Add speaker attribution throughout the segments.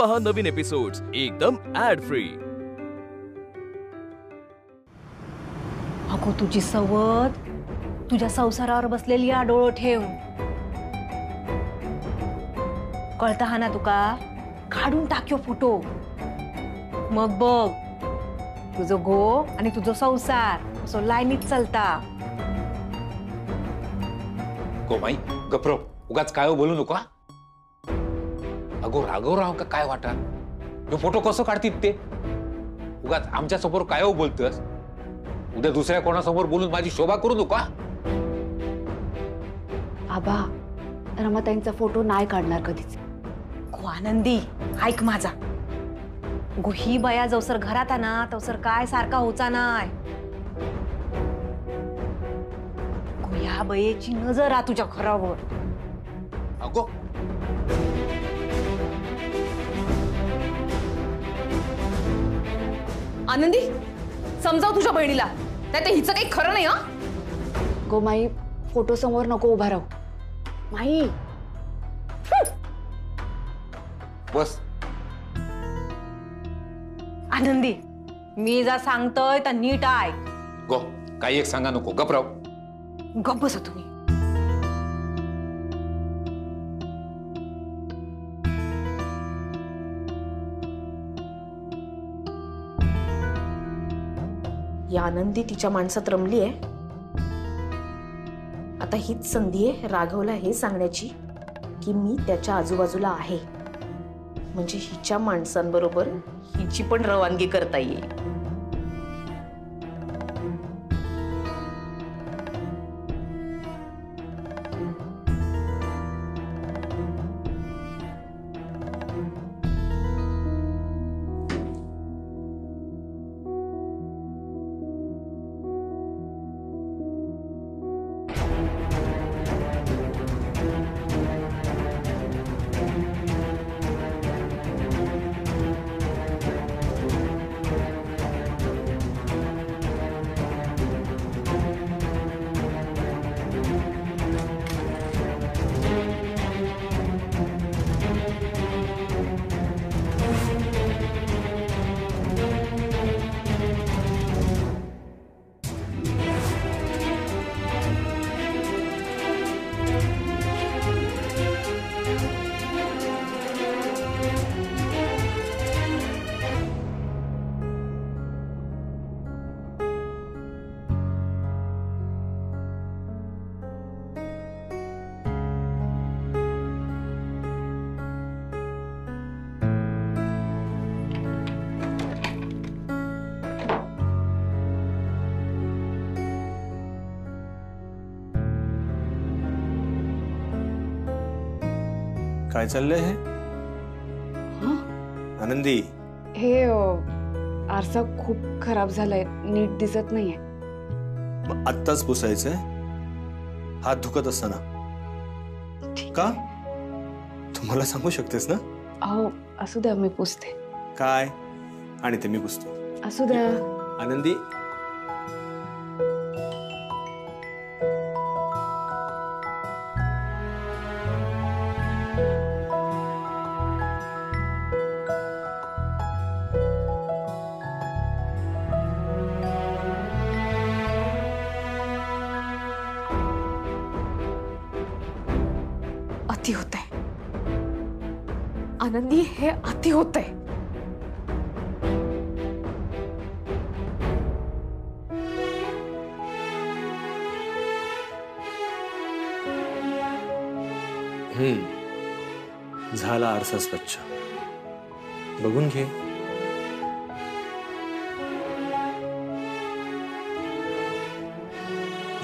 Speaker 1: पहा नवीन एपिसोड्स एकदम add free.
Speaker 2: अगो तुझी सवत तुझ्या संसारावर बसलेली या डोळं ठेव, कळता हा ना तुका? काढून टाक्यो फोटो, मग बघ तुझं गो आणि तुझं संसार असो लाईनीत चलता।
Speaker 3: गोमाई गप्रो, उगाच काय बोलू नको। अगो राघवराव का काय वाटा हे फोटो कसं काढतील ते? उगाच आमच्या समोर काय बोलतस? उद्या दुसऱ्या कोणासमोर बोलून माझी शोभा करू नको।
Speaker 4: आबा रमाताईंचा फोटो नाही काढणार कधीच।
Speaker 2: गो आनंदी ऐक माझा, गो ही बया जवसर घरात आहे ना तवसर काय सारखा होचा नाय। गो या बयेची नजर आ तुझ्या घरावर।
Speaker 3: अगो
Speaker 2: आनंदी समजाव तुझ्या बहिणीला, नाही तर हिचं काही खरं नाही। हा
Speaker 4: गो माई फोटो समोर नको उभा राहू माई।
Speaker 3: बस
Speaker 2: आनंदी मी जा सांगतोय तर नीट ऐक।
Speaker 3: गो काही एक सांगा नको, गपराव
Speaker 2: गप्प बसा तुम्ही।
Speaker 5: या आनंदी तिच्या माणसात रमली आहे। आता हीच संधी आहे राघवला हे सांगण्याची की मी त्याच्या आजूबाजूला आहे, म्हणजे हिच्या माणसांबरोबर हिची पण रवानगी करता येईल।
Speaker 6: काय चाललंय हे? आनंदी
Speaker 4: हे आरसा खूप खराब झालाय, नीट दिसत नाहीये।
Speaker 6: मग आत्ताच पुसायचंय हात धुकत असताना का? तुम्हाला सांगू शकतेस ना?
Speaker 4: अहो असू द्या मी पुसते।
Speaker 6: काय आणि ते मी पुसतो।
Speaker 4: असू द्या
Speaker 6: आनंदी
Speaker 4: अति होतंय आनंदी, हे अति होतंय।
Speaker 6: झाला आरसा स्वच्छ, बघून घे।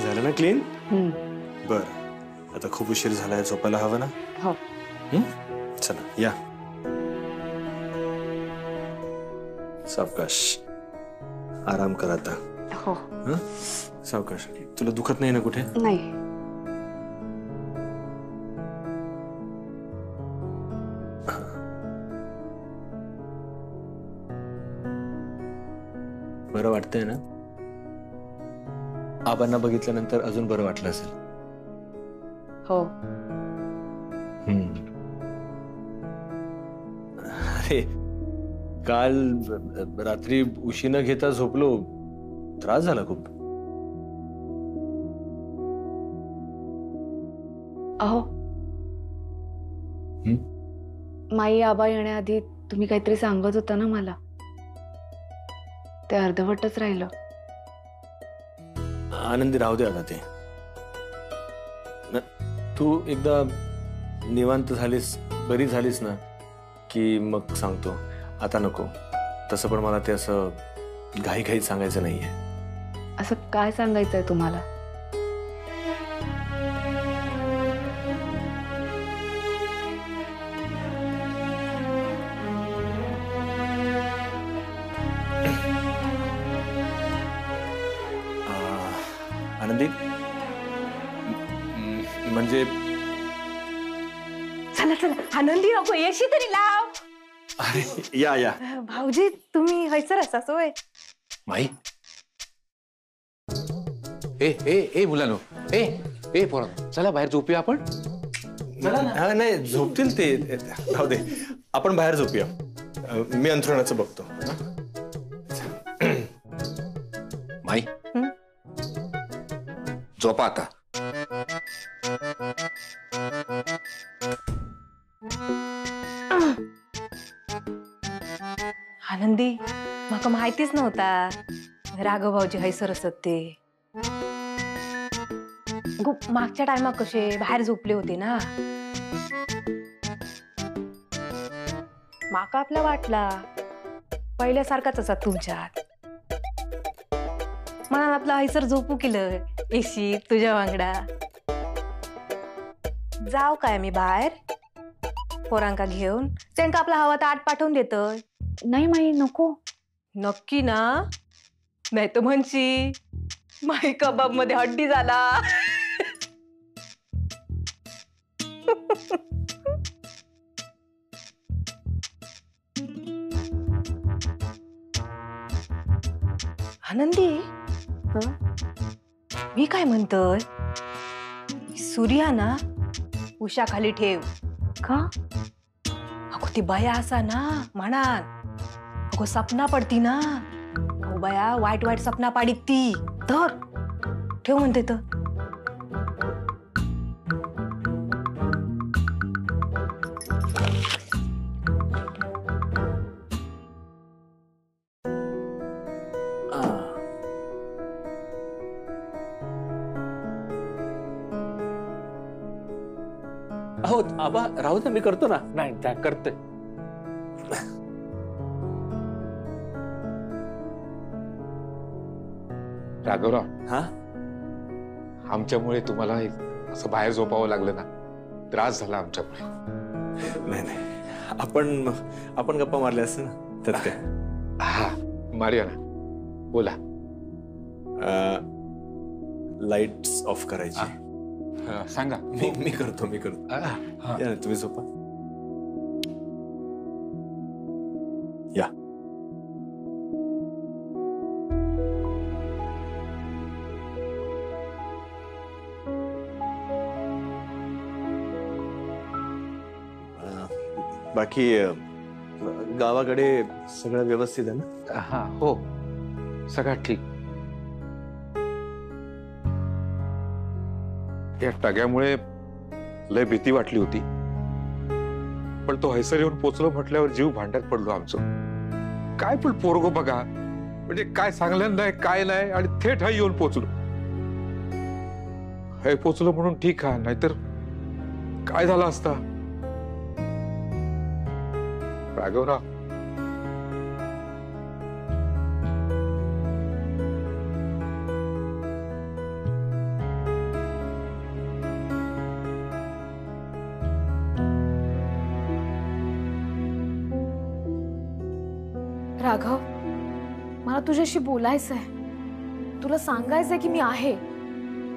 Speaker 6: झालं ना क्लीन? बर, आता खूप उशीर झालाय, झोपायला हवं ना?
Speaker 4: हो।
Speaker 6: चला या। सावकाश आराम कर आता।
Speaker 4: हो
Speaker 6: सावकाश, तुला दुखत नाही ना कुठे?
Speaker 4: नाही।
Speaker 6: बरं वाटतंय ना? आबांना बघितल्यानंतर अजून बरं वाटलं असेल।
Speaker 4: हो।
Speaker 6: ते काल रात्री उशी न घेता झोपलो, त्रास झाला खूप.
Speaker 4: अहो माई आबा येण्याआधी तुम्ही काहीतरी सांगत होता ना मला, ते अर्धवटच राहिलं.
Speaker 6: आनंदी राहू दे आता ते. तू एकदा निवांत झालीस, बरी झालीस ना की मग सांगतो. आता नको. तसं पण मला ते असं घाई सांगायचं नाहीये.
Speaker 4: असं काय सांगायचंय तुम्हाला?
Speaker 6: आनंदी म्हणजे
Speaker 2: चला चला आनंदी नको येशी तरी लाव.
Speaker 6: अरे या या.
Speaker 2: भाऊजी तुम्ही हैसर असा सोय.
Speaker 3: माई ए ए ए मुलांनो, ए ए पोरांनो, चला बाहेर झोपूया आपण.
Speaker 6: हा नाही झोपतील ते, राहू दे. आपण बाहेर झोपूया. मी अंथरुणाचं बघतो.
Speaker 3: माई झोपा आता.
Speaker 2: आनंदी माका माहितीच नव्हता राघव भाऊजी हैसर असत ते. मागच्या टायमात कसे बाहेर झोपले होते ना, माका आपला वाटला पहिल्यासारखाच असत तुमच्यात. मनात आपला हैसर झोपू केलं एशी तुझ्या वांगडा. जाऊ काय मी बाहेर पोरांका घेऊन, त्यांका आपला हवा तर आत पाठवून देत.
Speaker 4: नाही माई नको.
Speaker 2: नक्की ना? नाही तर म्हणशी माई कबाब मध्ये हड्डी झाला. आनंदी मी काय म्हणतोय, सूर्या ना उशा खाली ठेव.
Speaker 4: का?
Speaker 2: अगो ती बया असा ना म्हणात, अगो सपना पडती ना. अगो बया वाईट वाईट सपना पाडीत ती. तर ठेव म्हणते तर.
Speaker 3: हो आबा राहू दे, मी करतो ना. नाही त्या करते. राघवराव,
Speaker 6: हा
Speaker 3: आमच्यामुळे तुम्हाला असं बाहेर झोपावं लागलं ना, त्रास झाला आमच्यामुळे.
Speaker 6: नाही नाही, आपण गप्पा मारल्या असते ना, त्यात काय.
Speaker 3: हा मारिया ना, बोला.
Speaker 6: लाईट्स ऑफ करायची.
Speaker 3: सांगा.
Speaker 6: मी करतो. या ना, तुम्ही झोपा. या. बाकी गावाकडे सगळं व्यवस्थित आहे ना?
Speaker 3: हा हो, सगळं ठीक. या टग्यामुळे लय भीती वाटली होती, पण तो हैसर येऊन पोचलो म्हटल्यावर जीव भांड्यात पडलो आमचं. काय पण पोरगो बघा, म्हणजे काय सांगलं नाही काय नाही, आणि थेट हा येऊन पोचलो. हे पोचलो म्हणून ठीक आहे, नाहीतर काय झालं असता. राघवराव,
Speaker 5: राघव, मला तुझ्याशी बोलायचंय. तुला सांगायचंय की मी आहे.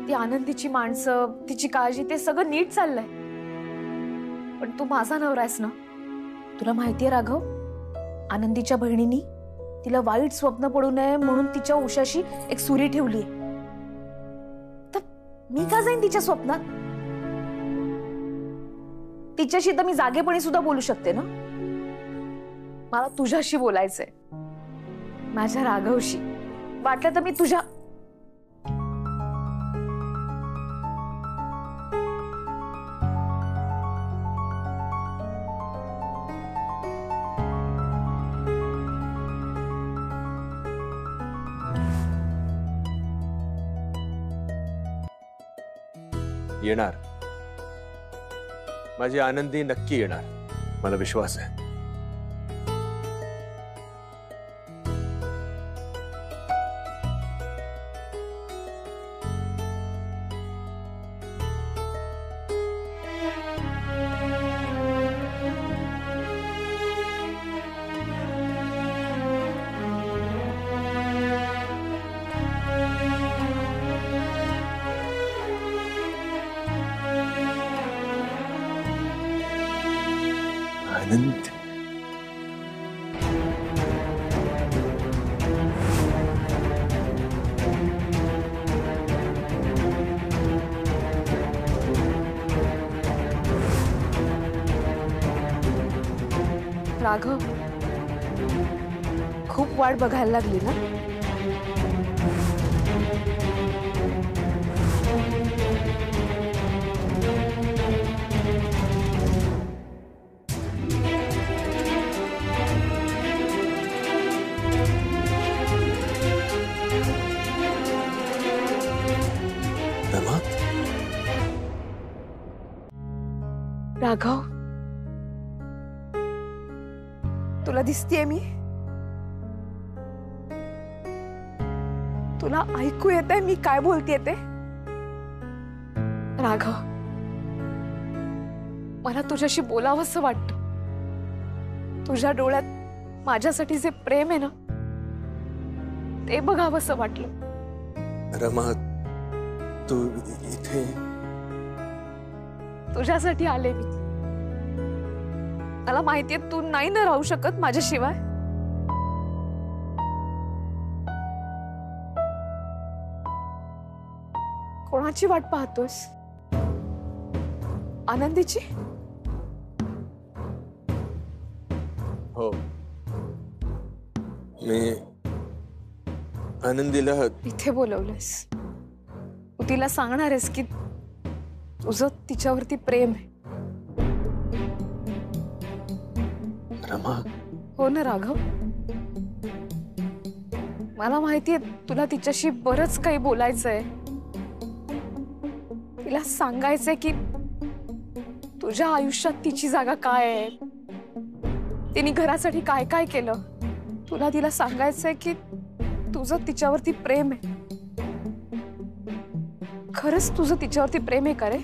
Speaker 5: ती आनंदीची माणसं, तिची काळजी, ते सगळं नीट चाललंय. पण तू माझा नवरा आहेस ना. तुला माहितीये राघव, आनंदीच्या बहिणीनी तिला वाईट स्वप्न पडू नये म्हणून तिच्या उशाशी एक सुरी ठेवली. तर मी का जाईन तिच्या स्वप्नात? तिच्याशी तर मी जागेपणी सुद्धा बोलू शकते ना. मला तुझ्याशी बोलायचंय, माझ्या राघवशी. वाटलं तर मी तुझ्या
Speaker 6: येणार. माझी आनंदी नक्की येणार, मला विश्वास आहे. आनंद,
Speaker 5: राघव, खूप वाट बघायला लागली ना?
Speaker 6: रमा,
Speaker 5: राघव, तुला दिसतीये मी? तुला ऐकू येतंय मी काय बोलतेय ते? राघव, मला तुझ्याशी बोलावंसं वाटतं. तुझ्या डोळ्यात माझ्यासाठी जे प्रेम आहे ना, ते बघावंसं वाटलं.
Speaker 6: रमा, तू इथे?
Speaker 5: तुझ्यासाठी आले मी. मला माहितीये तू नाही ना राहू शकत माझ्याशिवाय. कोणाची वाट पाहतोस? आनंदीची?
Speaker 6: हो, मी आनंदीला
Speaker 5: इथे बोलवलंस. तू तिला सांगणार आहेस की तुझं तिच्यावरती प्रेम आहे?
Speaker 6: रमा,
Speaker 5: हो ना राघव? मला माहितीये तुला तिच्याशी बरंच काही बोलायचंय. तिला सांगायचंय की तुझ्या आयुष्यात तिची जागा काय आहे, तिने घरासाठी काय काय केलं. तुला तिला सांगायचंय की तुझं तिच्यावरती प्रेम आहे. खरंच तुझं तिच्यावरती प्रेम आहे का रे?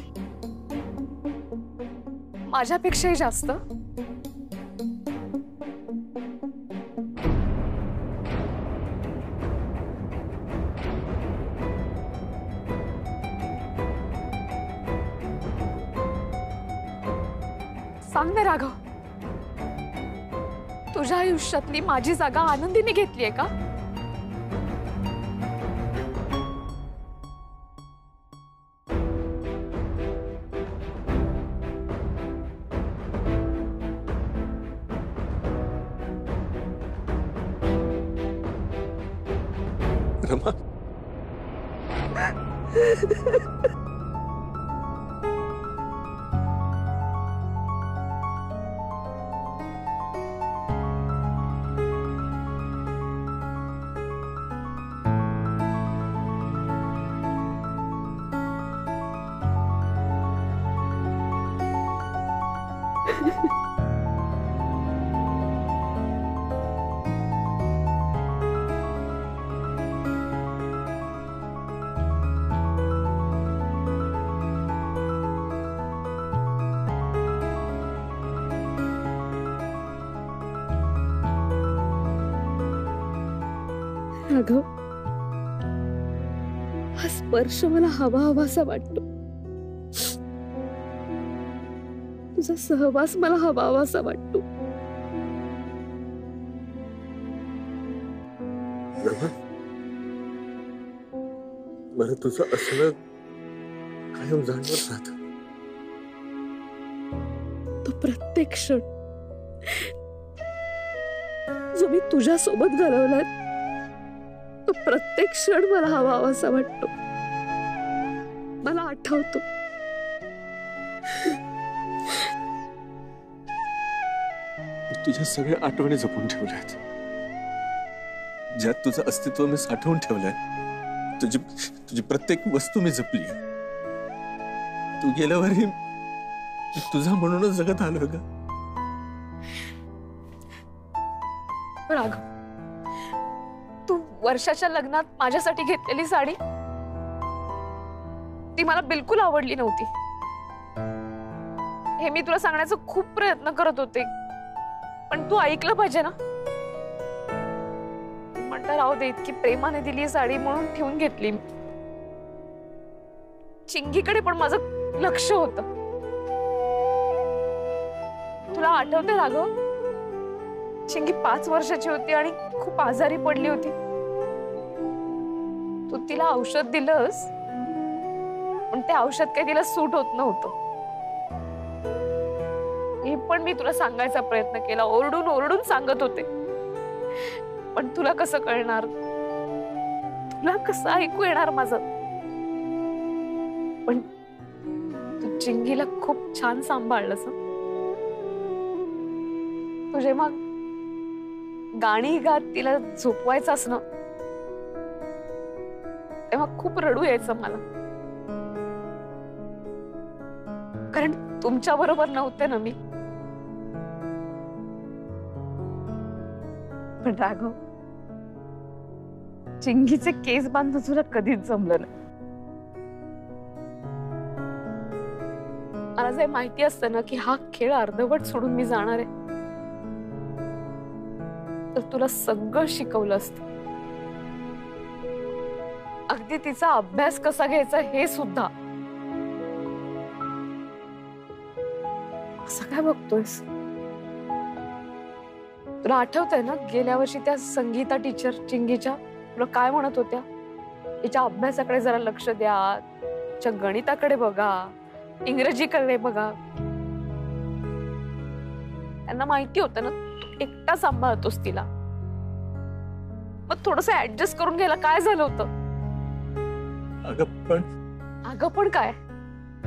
Speaker 5: माझ्यापेक्षाही जास्त? सांग ना राघव, तुझ्या आयुष्यातली माझी जागा आनंदीने घेतलीये का?
Speaker 6: रमा,
Speaker 4: राघव, हा स्पर्श मला हवा हवासा वाटतो. तुझा सहवास मला हवा हवासा वाटतो.
Speaker 6: मला तुझं असलं कायम जाणवत राहत.
Speaker 4: तो प्रत्येक क्षण
Speaker 5: मी तुझ्या सोबत घालवलाय तो प्रत्येक क्षण मला हवा असा वाटतो, मला आठवतो.
Speaker 6: तुझ्या सगळ्या आठवणी जपून ठेवल्यात, ज्यात तुझं अस्तित्व मी साठवून ठेवलंय. तुझी प्रत्येक वस्तू मी जपली. तू गेल्यावरही तुझा म्हणूनच जगत आलोय का?
Speaker 5: राघव, तू वर्षाच्या लग्नात माझ्यासाठी घेतलेली साडी ती मला बिलकुल आवडली नव्हती. हे मी तुला सांगण्याचा खूप प्रयत्न करत होते, पण तू ऐकलं पाहिजे ना. म्हणता राहू दे, इतकी प्रेमाने दिली साडी म्हणून ठेवून घेतली. चिंगीकडे पण माझं लक्ष होतं. तुला आठवते राघव, चिंगी 5 वर्षाची होती आणि खूप आजारी पडली होती. तू तिला औषध दिलंस, पण ते औषध काही तिला सूट होत नव्हतं. हे पण मी तुला सांगायचा प्रयत्न केला, ओरडून ओरडून सांगत होते, पण तुला कसं कळणार, तुला कसं ऐकू येणार माझं. पण तू चिंगीला खूप छान सांभाळलंस. तू जेव्हा गाणी गात तिला झोपवायचास ना, तेव्हा खूप रडू यायचं मला, कारण तुमच्या बरोबर नव्हते ना मी. पण राघव, चिंगीचे केस बांधणं तुला कधीच जमलं नाही. मला जे माहिती असतं ना की हा खेळ अर्धवट सोडून मी जाणार आहे, तर तुला सगळं शिकवलं असतं. अगदी तिचा अभ्यास कसा घ्यायचा हे सुद्धा. असं काय बघतोयस? तुला आठवतंय ना, गेल्या वर्षी त्या संगीता टीचर चिंगीच्या तुला काय म्हणत होत्या? तिच्या अभ्यासाकडे जरा लक्ष द्या, तिच्या गणिताकडे बघा, इंग्रजीकडे बघा. त्यांना माहिती होतं ना तू एकटा सांभाळतोस तिला. मग थोडस ऍडजस्ट करून घ्यायला काय झालं होतं? अगं पण काय,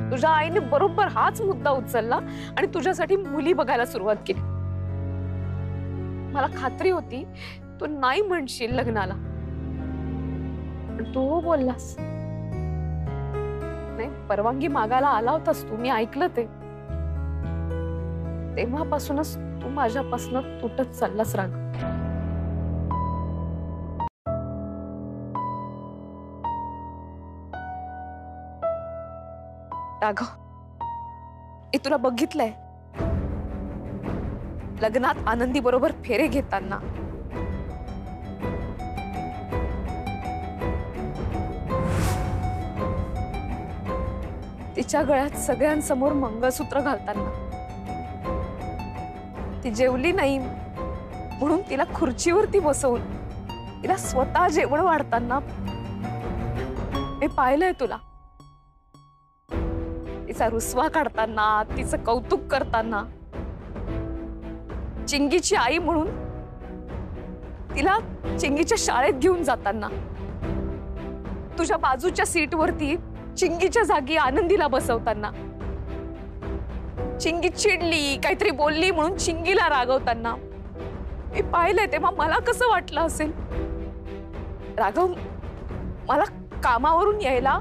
Speaker 5: तुझ्या आईने बरोबर हाच मुद्दा उचलला आणि तुझ्यासाठी मुली बघायला सुरुवात केली. मला खात्री होती तू नाही म्हणशील लग्नाला, पण तू हो बोललास. नाही, परवानगी मागायला आला होतास तू, मी ऐकलं ते. तेव्हापासूनच तू माझ्यापासून तुटत चाललास राघव. राघव, मी तुला बघितलंय लग्नात आनंदी बरोबर फेरे घेताना. तिच्या गळ्यात सगळ्यांसमोर मंगळसूत्र घालताना. ती जेवली नाही म्हणून तिला खुर्चीवरती बसवून तिला स्वतः जेवण वाढताना मी पाहिलंय तुला. तिचा रुसवा काढताना, तिचं कौतुक करताना. चिंगीची आई म्हणून तिला चिंगीच्या शाळेत घेऊन जाताना. तुझ्या बाजूच्या सीटवरती चिंगीच्या जागी आनंदीला बसवताना. चिंगी चिडली, काहीतरी बोलली म्हणून चिंगीला रागवताना मी पाहिलंय. तेव्हा मला कसं वाटलं असेल राघव? मला कामावरून यायला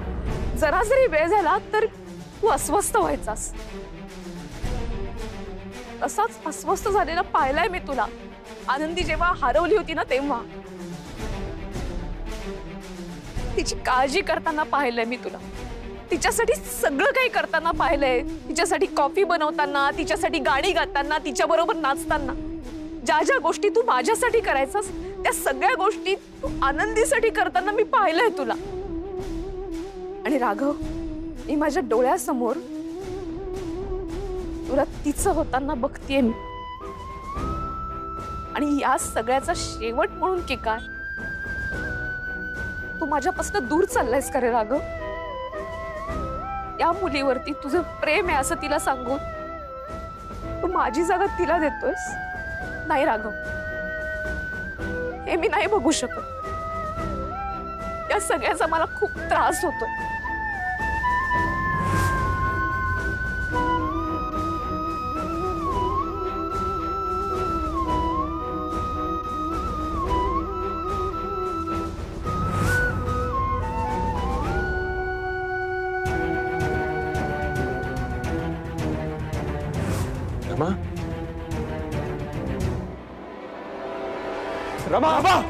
Speaker 5: जरा जरी वेळ झाला तर तू अस्वस्थ व्हायचास. तसाच अस्वस्थ झालेला पाहिलाय मी तुला आनंदी जेव्हा हरवली होती ना तेव्हा. तिची काळजी करताना पाहिलंय मी तुला. तिच्यासाठी सगळं काही करताना पाहिलंय. तिच्यासाठी कॉफी बनवताना, तिच्यासाठी गाणी गाताना, तिच्या बरोबर नाचताना. ज्या ज्या गोष्टी तू माझ्यासाठी करायचास त्या सगळ्या गोष्टी तू आनंदीसाठी करताना मी पाहिलंय तुला. आणि राघव, मी माझ्या डोळ्यासमोर तुला तिचं होताना बघतीये मी. आणि या सगळ्याचा शेवट म्हणून की काय तू माझ्यापासून दूर चाललायस का रे राघव? या मुलीवरती तुझं प्रेम आहे असं तिला सांगून तू माझी जागा तिला देतोयस? नाही राघव, हे मी नाही बघू शकत. या सगळ्याचा मला खूप त्रास होतोय.
Speaker 6: रमा रमा